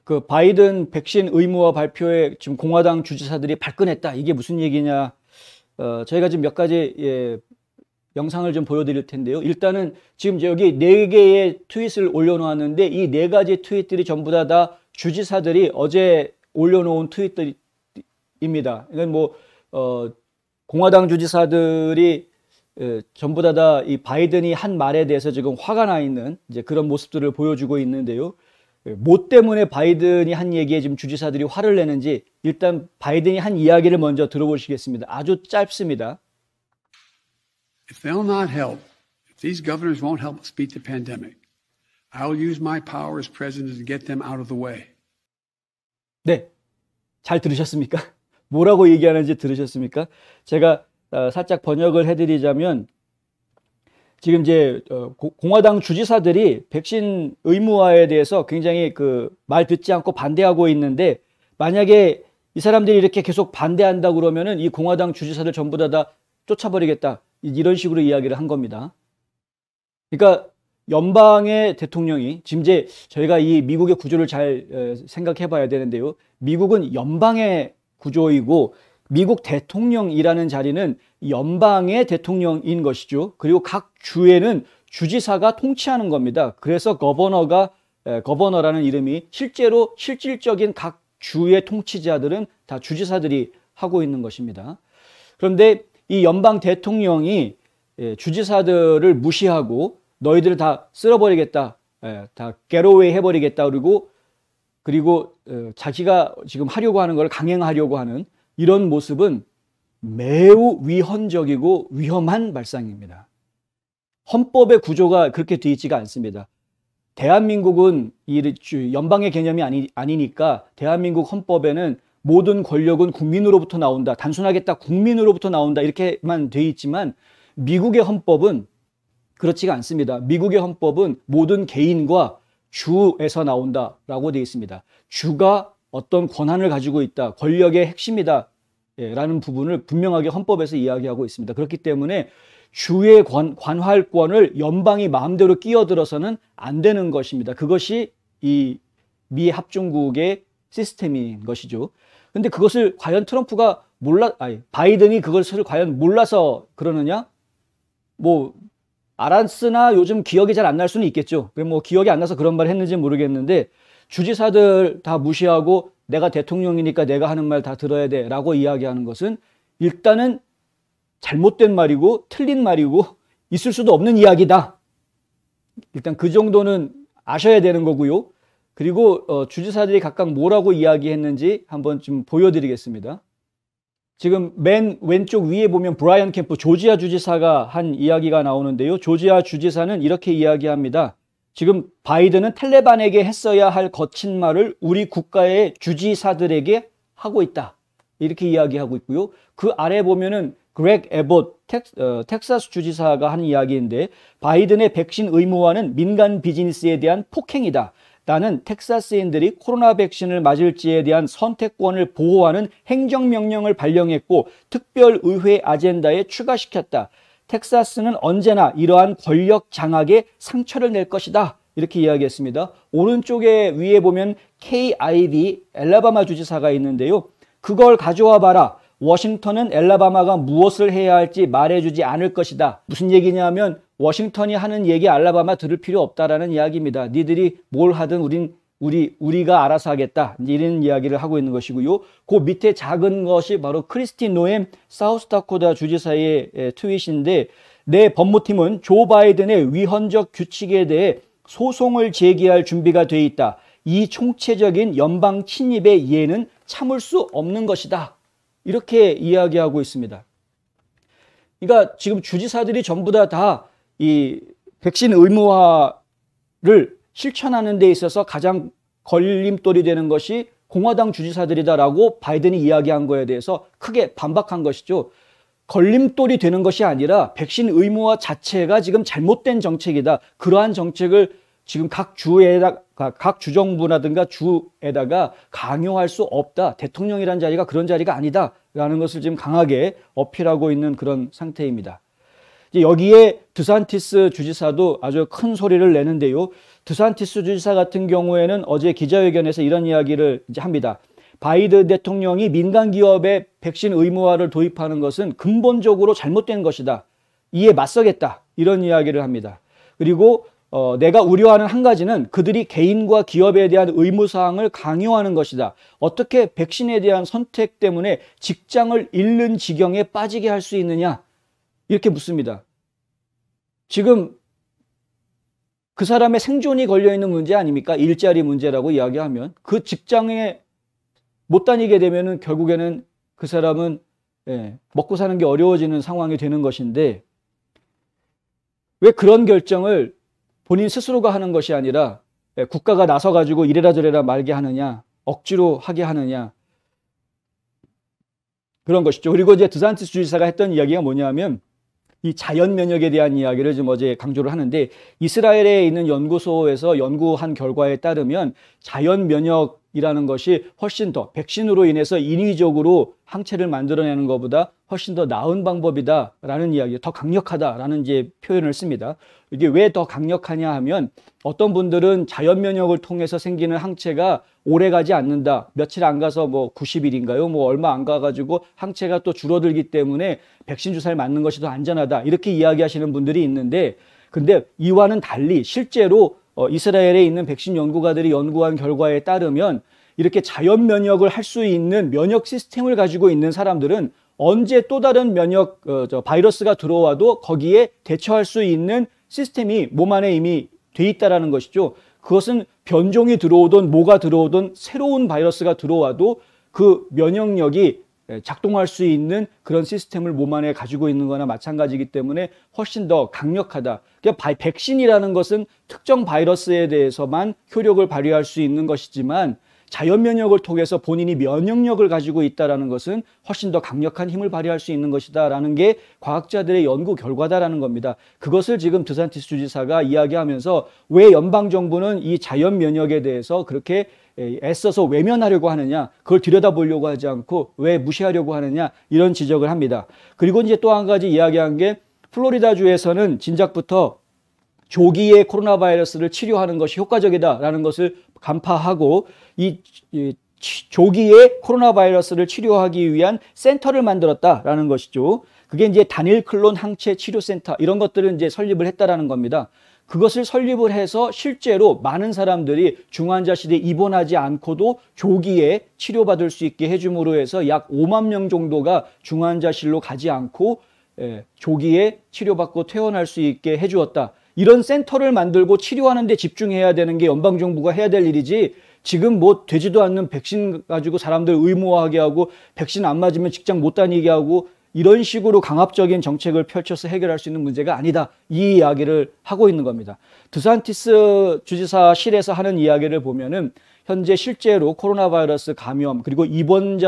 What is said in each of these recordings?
그 바이든 백신 의무화 발표에 지금 공화당 주지사들이 발끈했다. 이게 무슨 얘기냐? 저희가 지금 몇 가지 영상을 좀 보여드릴 텐데요. 일단은 지금 여기 4개의 트윗을 올려놓았는데 이 4가지 트윗들이 전부 다 주지사들이 어제 올려놓은 트윗들입니다. 이건 뭐 공화당 주지사들이 전부 다 이 바이든이 한 말에 대해서 지금 화가 나 있는 이제 그런 모습들을 보여주고 있는데요. 뭐 때문에 바이든이 한 얘기에 지금 주지사들이 화를 내는지 일단 바이든이 한 이야기를 먼저 들어보시겠습니다. 아주 짧습니다. If they'll not help, if these governors won't help us beat the pandemic, I'll use my power as president to get them out of the way. 네, 잘 들으셨습니까? 뭐라고 얘기하는지 들으셨습니까? 제가 살짝 번역을 해드리자면 지금 이제 공화당 주지사들이 백신 의무화에 대해서 굉장히 말 듣지 않고 반대하고 있는데 만약에 이 사람들이 이렇게 계속 반대한다 그러면은 이 공화당 주지사들 전부 다 쫓아버리겠다. 이런 식으로 이야기를 한 겁니다. 그러니까 연방의 대통령이 지금 이제 저희가 이 미국의 구조를 잘 생각해 봐야 되는데요. 미국은 연방의 구조이고 미국 대통령이라는 자리는 연방의 대통령인 것이죠. 그리고 각 주에는 주지사가 통치하는 겁니다. 그래서 거버너라는 이름이 실질적인 각 주의 통치자들은 다 주지사들이 하고 있는 것입니다. 그런데 이 연방 대통령이 주지사들을 무시하고 너희들을 다 쓸어버리겠다, 다 get-away 해버리겠다 그리고 자기가 지금 하려고 하는 걸 강행하려고 하는 이런 모습은 매우 위헌적이고 위험한 발상입니다. 헌법의 구조가 그렇게 되어 있지가 않습니다. 대한민국은 연방의 개념이 아니니까 대한민국 헌법에는 모든 권력은 국민으로부터 나온다. 단순하게 딱 국민으로부터 나온다. 이렇게만 되어 있지만 미국의 헌법은 그렇지가 않습니다. 미국의 헌법은 모든 개인과 주에서 나온다라고 되어 있습니다. 주가 어떤 권한을 가지고 있다. 권력의 핵심이다. 라는 부분을 분명하게 헌법에서 이야기하고 있습니다. 그렇기 때문에 주의 관할권을 연방이 마음대로 끼어들어서는 안 되는 것입니다. 그것이 이 미 합중국의 시스템인 것이죠. 근데 그것을 과연 바이든이 그것을 과연 몰라서 그러느냐? 뭐 알았으나 요즘 기억이 잘 안 날 수는 있겠죠. 뭐 기억이 안 나서 그런 말을 했는지 모르겠는데 주지사들 다 무시하고 내가 대통령이니까 내가 하는 말 다 들어야 돼 라고 이야기하는 것은 일단은 잘못된 말이고 틀린 말이고 있을 수도 없는 이야기다. 일단 그 정도는 아셔야 되는 거고요. 그리고 주지사들이 각각 뭐라고 이야기했는지 한번 좀 보여드리겠습니다. 지금 맨 왼쪽 위에 보면 브라이언 캠프 조지아 주지사가 한 이야기가 나오는데요. 조지아 주지사는 이렇게 이야기합니다. 지금 바이든은 탈레반에게 했어야 할 거친 말을 우리 국가의 주지사들에게 하고 있다. 이렇게 이야기하고 있고요. 그 아래 보면은 그렉 에봇 텍사스 주지사가 한 이야기인데 바이든의 백신 의무화는 민간 비즈니스에 대한 폭행이다. 나는 텍사스인들이 코로나 백신을 맞을지에 대한 선택권을 보호하는 행정명령을 발령했고 특별의회 아젠다에 추가시켰다. 텍사스는 언제나 이러한 권력 장악에 상처를 낼 것이다. 이렇게 이야기했습니다. 오른쪽에 위에 보면 KIV 엘라바마 주지사가 있는데요. 그걸 가져와 봐라. 워싱턴은 엘라바마가 무엇을 해야 할지 말해주지 않을 것이다. 무슨 얘기냐면 워싱턴이 하는 얘기 알라바마 들을 필요 없다라는 이야기입니다. 니들이 뭘 하든 우리가 알아서 하겠다. 이런 이야기를 하고 있는 것이고요. 그 밑에 작은 것이 바로 크리스티 노엠 사우스다코타 주지사의 트윗인데 내 법무팀은 조 바이든의 위헌적 규칙에 대해 소송을 제기할 준비가 돼 있다. 이 총체적인 연방 침입의 예는 참을 수 없는 것이다. 이렇게 이야기하고 있습니다. 그러니까 지금 주지사들이 전부 다 이 백신 의무화를 실천하는 데 있어서 가장 걸림돌이 되는 것이 공화당 주지사들이다라고 바이든이 이야기한 거에 대해서 크게 반박한 것이죠. 걸림돌이 되는 것이 아니라 백신 의무화 자체가 지금 잘못된 정책이다. 그러한 정책을 지금 각 주정부라든가 주에다가 강요할 수 없다. 대통령이라는 자리가 그런 자리가 아니다. 라는 것을 지금 강하게 어필하고 있는 그런 상태입니다. 이제 여기에 드산티스 주지사도 아주 큰 소리를 내는데요. 드산티스 주지사 같은 경우에는 어제 기자회견에서 이런 이야기를 이제 합니다. 바이든 대통령이 민간 기업의 백신 의무화를 도입하는 것은 근본적으로 잘못된 것이다. 이에 맞서겠다. 이런 이야기를 합니다. 그리고 내가 우려하는 한 가지는 그들이 개인과 기업에 대한 의무사항을 강요하는 것이다. 어떻게 백신에 대한 선택 때문에 직장을 잃는 지경에 빠지게 할 수 있느냐? 이렇게 묻습니다. 지금 그 사람의 생존이 걸려있는 문제 아닙니까? 일자리 문제라고 이야기하면 그 직장에 못 다니게 되면은 결국에는 그 사람은 먹고 사는 게 어려워지는 상황이 되는 것인데 왜 그런 결정을 본인 스스로가 하는 것이 아니라 국가가 나서가지고 이래라 저래라 말게 하느냐, 억지로 하게 하느냐, 그런 것이죠. 그리고 이제 드산티스 주지사가 했던 이야기가 뭐냐면 이 자연 면역에 대한 이야기를 좀 어제 강조를 하는데 이스라엘에 있는 연구소에서 연구한 결과에 따르면 자연 면역이라는 것이 훨씬 더 백신으로 인해서 인위적으로 항체를 만들어내는 것보다 훨씬 더 나은 방법이다라는 이야기, 더 강력하다라는 이제 표현을 씁니다. 이게 왜 더 강력하냐 하면 어떤 분들은 자연 면역을 통해서 생기는 항체가 오래 가지 않는다. 며칠 안 가서 뭐 90일인가요? 뭐 얼마 안 가가지고 항체가 또 줄어들기 때문에 백신 주사를 맞는 것이 더 안전하다. 이렇게 이야기하시는 분들이 있는데 근데 이와는 달리 실제로 이스라엘에 있는 백신 연구가들이 연구한 결과에 따르면 이렇게 자연 면역을 할 수 있는 면역 시스템을 가지고 있는 사람들은 언제 또 다른 면역 바이러스가 들어와도 거기에 대처할 수 있는 시스템이 몸 안에 이미 돼 있다라는 것이죠. 그것은 변종이 들어오든 뭐가 들어오든 새로운 바이러스가 들어와도 그 면역력이 작동할 수 있는 그런 시스템을 몸 안에 가지고 있는 거나 마찬가지이기 때문에 훨씬 더 강력하다. 그러니까 백신이라는 것은 특정 바이러스에 대해서만 효력을 발휘할 수 있는 것이지만 자연 면역을 통해서 본인이 면역력을 가지고 있다는 것은 훨씬 더 강력한 힘을 발휘할 수 있는 것이다라는 게 과학자들의 연구 결과다라는 겁니다. 그것을 지금 드산티스 주지사가 이야기하면서 왜 연방정부는 이 자연 면역에 대해서 그렇게 애써서 외면하려고 하느냐, 그걸 들여다보려고 하지 않고 왜 무시하려고 하느냐, 이런 지적을 합니다. 그리고 이제 또 한 가지 이야기한 게 플로리다주에서는 진작부터 조기에 코로나 바이러스를 치료하는 것이 효과적이다라는 것을 간파하고 이 조기에 코로나 바이러스를 치료하기 위한 센터를 만들었다라는 것이죠. 그게 이제 단일 클론 항체 치료 센터 이런 것들을 이제 설립을 했다라는 겁니다. 그것을 설립을 해서 실제로 많은 사람들이 중환자실에 입원하지 않고도 조기에 치료받을 수 있게 해줌으로 해서 약 5만 명 정도가 중환자실로 가지 않고 조기에 치료받고 퇴원할 수 있게 해주었다. 이런 센터를 만들고 치료하는 데 집중해야 되는 게 연방정부가 해야 될 일이지 지금 뭐 되지도 않는 백신 가지고 사람들 의무화하게 하고 백신 안 맞으면 직장 못 다니게 하고 이런 식으로 강압적인 정책을 펼쳐서 해결할 수 있는 문제가 아니다. 이 이야기를 하고 있는 겁니다. 드산티스 주지사실에서 하는 이야기를 보면은 현재 실제로 코로나 바이러스 감염 그리고 입원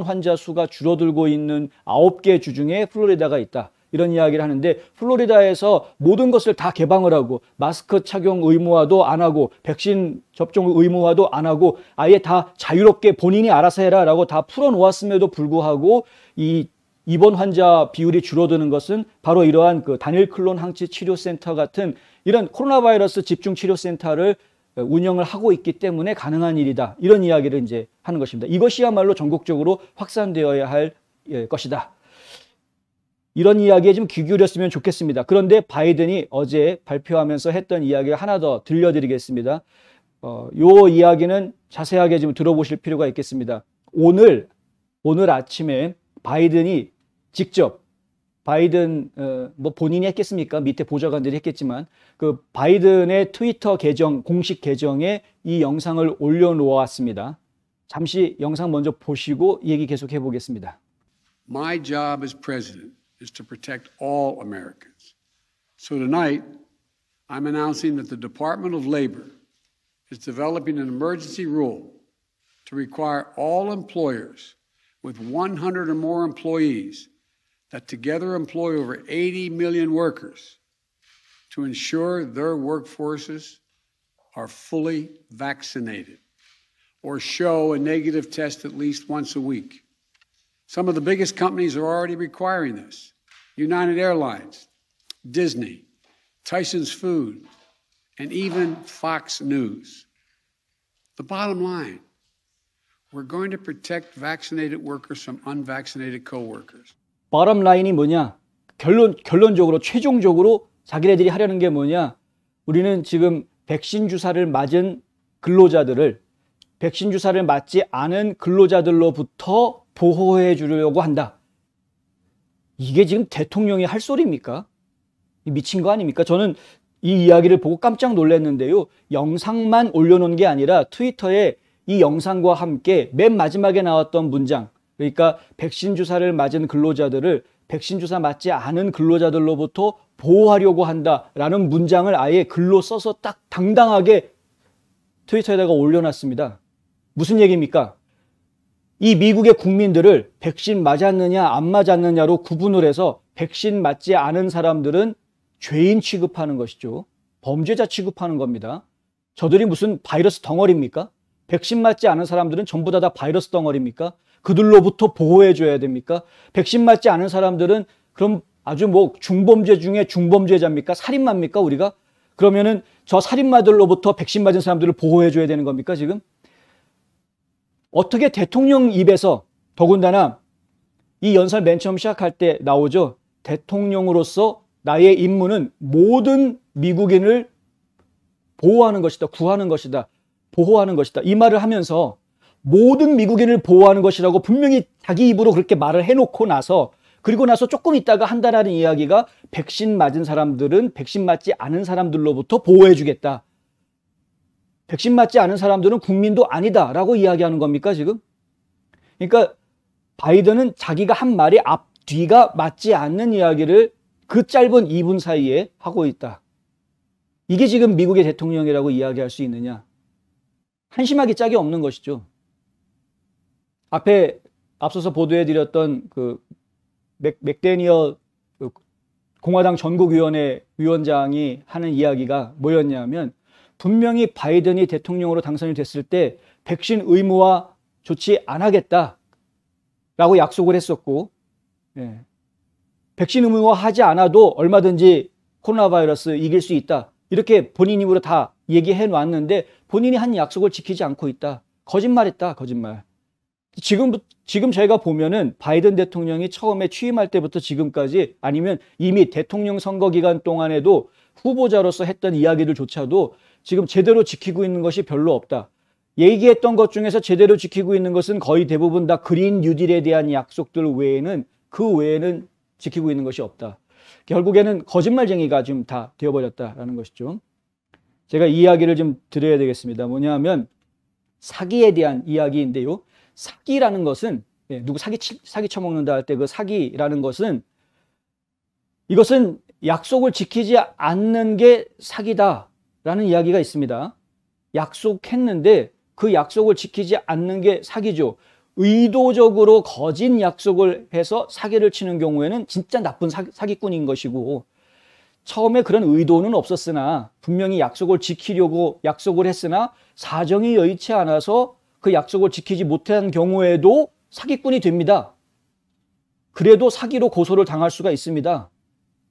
환자 수가 줄어들고 있는 9개 주 중에 플로리다가 있다. 이런 이야기를 하는데 플로리다에서 모든 것을 다 개방을 하고 마스크 착용 의무화도 안 하고 백신 접종 의무화도 안 하고 아예 다 자유롭게 본인이 알아서 해라 라고 다 풀어놓았음에도 불구하고 이 입원 환자 비율이 줄어드는 것은 바로 이러한 그 단일 클론 항체 치료센터 같은 이런 코로나 바이러스 집중 치료센터를 운영을 하고 있기 때문에 가능한 일이다. 이런 이야기를 이제 하는 것입니다. 이것이야말로 전국적으로 확산되어야 할 것이다. 이런 이야기에 좀 귀 기울였으면 좋겠습니다. 그런데 바이든이 어제 발표하면서 했던 이야기를 하나 더 들려드리겠습니다. 요 이야기는 자세하게 좀 들어보실 필요가 있겠습니다. 오늘 아침에 바이든이 직접 바이든 뭐 본인이 했겠습니까? 밑에 보좌관들이 했겠지만 그 바이든의 트위터 계정 공식 계정에 이 영상을 올려놓았습니다. 잠시 영상 먼저 보시고 얘기 계속해 보겠습니다. My job as president is to protect all Americans. So tonight, I'm announcing that the Department of Labor is developing an emergency rule to require all employers with 100 or more employees that together employ over 80 million workers to ensure their workforces are fully vaccinated or show a negative test at least once a week. Some of the biggest companies are already requiring this. United Airlines, Disney, Tyson's Food, and even Fox News. The bottom line, we're going to protect vaccinated workers from unvaccinated coworkers. bottom line이 뭐냐? 결론적으로 최종적으로 자기네들이 하려는 게 뭐냐? 우리는 지금 백신 주사를 맞은 근로자들을 백신 주사를 맞지 않은 근로자들로부터 보호해 주려고 한다. 이게 지금 대통령이 할 소리입니까? 미친 거 아닙니까? 저는 이 이야기를 보고 깜짝 놀랐는데요. 영상만 올려놓은 게 아니라 트위터에 이 영상과 함께 맨 마지막에 나왔던 문장, 그러니까 백신 주사를 맞은 근로자들을 백신 주사 맞지 않은 근로자들로부터 보호하려고 한다라는 문장을 아예 글로 써서 딱 당당하게 트위터에다가 올려놨습니다. 무슨 얘기입니까? 이 미국의 국민들을 백신 맞았느냐 안 맞았느냐로 구분을 해서 백신 맞지 않은 사람들은 죄인 취급하는 것이죠. 범죄자 취급하는 겁니다. 저들이 무슨 바이러스 덩어리입니까? 백신 맞지 않은 사람들은 전부 다 바이러스 덩어리입니까? 그들로부터 보호해 줘야 됩니까? 백신 맞지 않은 사람들은 그럼 아주 뭐 중범죄 중에 중범죄자입니까? 살인마입니까 우리가? 그러면은 저 살인마들로부터 백신 맞은 사람들을 보호해 줘야 되는 겁니까 지금? 어떻게 대통령 입에서, 더군다나 이 연설 맨 처음 시작할 때 나오죠. 대통령으로서 나의 임무는 모든 미국인을 보호하는 것이다, 구하는 것이다, 보호하는 것이다. 이 말을 하면서 모든 미국인을 보호하는 것이라고 분명히 자기 입으로 그렇게 말을 해놓고 나서, 그리고 나서 조금 있다가 한다라는 이야기가 백신 맞은 사람들은 백신 맞지 않은 사람들로부터 보호해 주겠다. 백신 맞지 않은 사람들은 국민도 아니다라고 이야기하는 겁니까 지금? 그러니까 바이든은 자기가 한 말이 앞, 뒤가 맞지 않는 이야기를 그 짧은 2분 사이에 하고 있다. 이게 지금 미국의 대통령이라고 이야기할 수 있느냐? 한심하기 짝이 없는 것이죠. 앞에 앞서서 보도해드렸던 그 맥데니얼 공화당 전국위원회 위원장이 하는 이야기가 뭐였냐면, 분명히 바이든이 대통령으로 당선이 됐을 때 백신 의무화 조치 안 하겠다라고 약속을 했었고, 백신 의무화 하지 않아도 얼마든지 코로나 바이러스 이길 수 있다, 이렇게 본인 입으로 다 얘기해 놨는데 본인이 한 약속을 지키지 않고 있다. 거짓말했다, 거짓말. 지금 저희가 보면은 바이든 대통령이 처음에 취임할 때부터 지금까지, 아니면 이미 대통령 선거 기간 동안에도 후보자로서 했던 이야기들조차도 지금 제대로 지키고 있는 것이 별로 없다. 얘기했던 것 중에서 제대로 지키고 있는 것은 거의 대부분 다 그린 뉴딜에 대한 약속들 외에는, 그 외에는 지키고 있는 것이 없다. 결국에는 거짓말쟁이가 좀 다 되어버렸다라는 것이죠. 제가 이 이야기를 좀 드려야 되겠습니다. 뭐냐면 사기에 대한 이야기인데요. 사기라는 것은, 누구 사기 쳐먹는다 할 때 그 사기라는 것은, 이것은 약속을 지키지 않는 게 사기다라는 이야기가 있습니다. 약속했는데 그 약속을 지키지 않는 게 사기죠. 의도적으로 거짓 약속을 해서 사기를 치는 경우에는 진짜 나쁜 사기꾼인 것이고, 처음에 그런 의도는 없었으나 분명히 약속을 지키려고 약속을 했으나 사정이 여의치 않아서 그 약속을 지키지 못한 경우에도 사기꾼이 됩니다. 그래도 사기로 고소를 당할 수가 있습니다.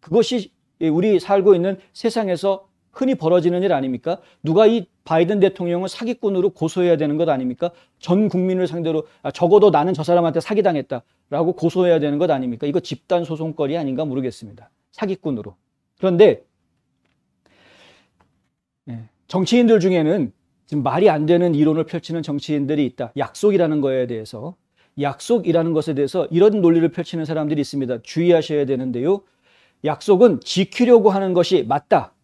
그것이 우리 살고 있는 세상에서 흔히 벌어지는 일 아닙니까? 누가 이 바이든 대통령을 사기꾼으로 고소해야 되는 것 아닙니까? 전 국민을 상대로 적어도 나는 저 사람한테 사기당했다라고 고소해야 되는 것 아닙니까? 이거 집단 소송거리 아닌가 모르겠습니다. 사기꾼으로. 그런데 정치인들 중에는 지금 말이 안 되는 이론을 펼치는 정치인들이 있다. 약속이라는 거에 대해서, 약속이라는 것에 대해서 이런 논리를 펼치는 사람들이 있습니다. 주의하셔야 되는데요. 약속은 지키려고 하는 것이 맞다.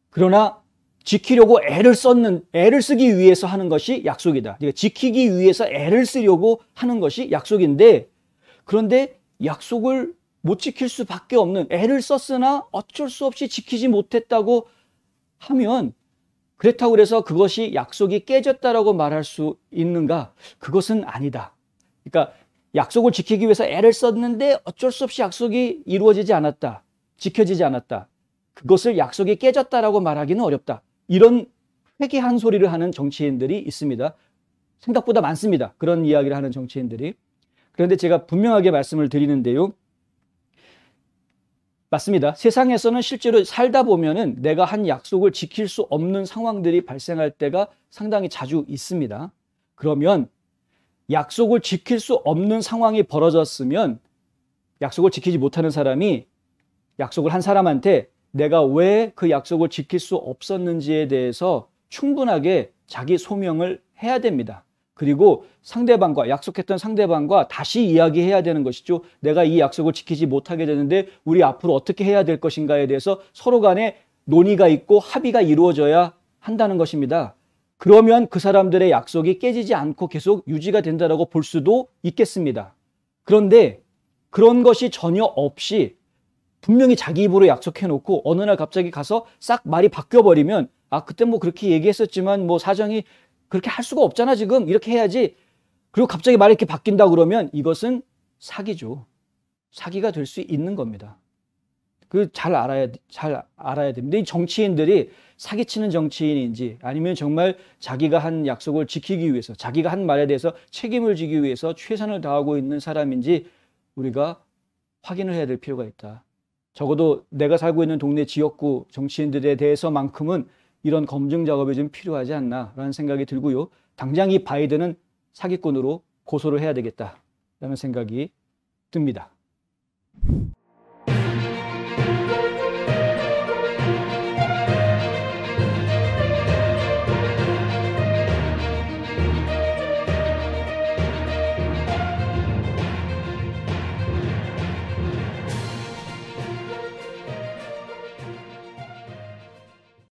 그러나 지키려고 애를 쓰기 위해서 하는 것이 약속이다. 그러니까 지키기 위해서 애를 쓰려고 하는 것이 약속인데, 그런데 약속을 못 지킬 수밖에 없는, 애를 썼으나 어쩔 수 없이 지키지 못했다고 하면, 그렇다고 그래서 그것이 약속이 깨졌다라고 말할 수 있는가? 그것은 아니다. 그러니까 약속을 지키기 위해서 애를 썼는데 어쩔 수 없이 약속이 이루어지지 않았다, 지켜지지 않았다, 그것을 약속이 깨졌다라고 말하기는 어렵다. 이런 회개한 소리를 하는 정치인들이 있습니다. 생각보다 많습니다. 그런 이야기를 하는 정치인들이. 그런데 제가 분명하게 말씀을 드리는데요. 맞습니다. 세상에서는 실제로 살다 보면은 내가 한 약속을 지킬 수 없는 상황들이 발생할 때가 상당히 자주 있습니다. 그러면 약속을 지킬 수 없는 상황이 벌어졌으면 약속을 지키지 못하는 사람이 약속을 한 사람한테 내가 왜 그 약속을 지킬 수 없었는지에 대해서 충분하게 자기 소명을 해야 됩니다. 그리고 상대방과 약속했던 상대방과 다시 이야기해야 되는 것이죠. 내가 이 약속을 지키지 못하게 되는데 우리 앞으로 어떻게 해야 될 것인가에 대해서 서로 간에 논의가 있고 합의가 이루어져야 한다는 것입니다. 그러면 그 사람들의 약속이 깨지지 않고 계속 유지가 된다고 볼 수도 있겠습니다. 그런데 그런 것이 전혀 없이 분명히 자기 입으로 약속해놓고 어느 날 갑자기 가서 싹 말이 바뀌어버리면 아 그때 뭐 그렇게 얘기했었지만 뭐 사정이 그렇게 할 수가 없잖아 지금 이렇게 해야지. 그리고 갑자기 말이 이렇게 바뀐다 그러면 이것은 사기죠. 사기가 될 수 있는 겁니다. 그 잘 알아야 됩니다. 이 정치인들이 사기치는 정치인인지 아니면 정말 자기가 한 약속을 지키기 위해서 자기가 한 말에 대해서 책임을 지기 위해서 최선을 다하고 있는 사람인지 우리가 확인을 해야 될 필요가 있다. 적어도 내가 살고 있는 동네 지역구 정치인들에 대해서만큼은 이런 검증 작업이 좀 필요하지 않나라는 생각이 들고요. 당장 이 바이든은 사기꾼으로 고소를 해야 되겠다라는 생각이 듭니다.